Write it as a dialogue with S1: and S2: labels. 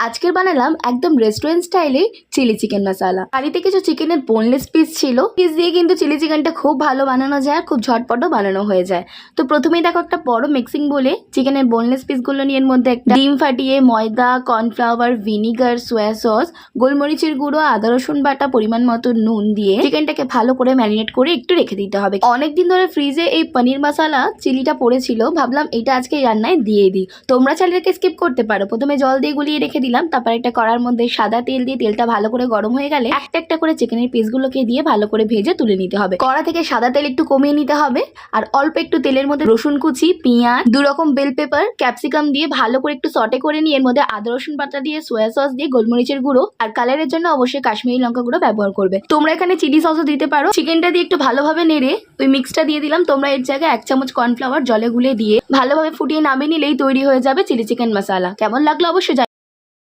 S1: আজকের বানালাম একদম রেস্টুরেন্ট স্টাইলে চিলি চিকেন মশালা। বাড়িতে কিছু চিকেনের বোনলেস পিস ছিল, পিস দিয়ে কিন্তু চিলি চিকেনটা খুব ভালো বানানো যায় আর খুব ঝটপটও বানানো হয়ে যায়। তো প্রথমেই দেখো একটা বড় মিক্সিং বলে চিকেনের বোনলেস পিসগুলো নিয়ে এর মধ্যে একটা ডিম ফাটিয়ে ময়দা, কর্নফ্লাওয়ার, ভিনিগার, সোয়া সস, গোলমরিচের গুঁড়ো, আদা রসুন বাটা, পরিমাণ মতো নুন দিয়ে চিকেনটাকে ভালো করে ম্যারিনেট করে একটু রেখে দিতে হবে। অনেকদিন ধরে ফ্রিজে এই পনির মশালা চিলিটা পড়েছিল, ভাবলাম এটা আজকে রান্নায় দিয়ে দিই। তোমরা চাইলে স্কিপ করতে পারো। প্রথমে জল দিয়ে গুলিয়ে রেখে দিলাম, তারপর একটা কড়ার মধ্যে সাদা তেল দিয়ে তেলটা ভালো করে গরম হয়ে গেলে একটা একটা করে চিকেনের পিসগুলোকে দিয়ে ভালো করে ভেজে তুলে নিতে হবে। কড়া থেকে সাদা তেল একটু কমিয়ে নিতে হবে আর অল্প একটু তেলের মধ্যে রসুন কুচি, পেঁয়াজ, 2 রকম বেল পেপার, ক্যাপসিকাম দিয়ে ভালো করে একটু সটে করে নিয়ে এর মধ্যে আদা রসুন বাটা দিয়ে সোয়া সস দিয়ে গোলমরিচের গুঁড়ো আর কালারের জন্য অবশ্যই কাশ্মীরি লঙ্কা গুঁড়ো ব্যবহার করবে। তোমরা এখানে চিলি সসও দিতে পারো। চিকেনটা দিয়ে একটু ভালোভাবে নেড়ে ওই মিক্সটা দিয়ে দিলাম। তোমরা এর জায়গায় 1 চামচ কর্নফ্লাওয়ার জলে গুলে দিয়ে ভালোভাবে ফুটিয়ে নামিয়ে নিলেই তৈরি হয়ে যাবে চিলি চিকেন মশালা। কেমন লাগলো অবশ্যই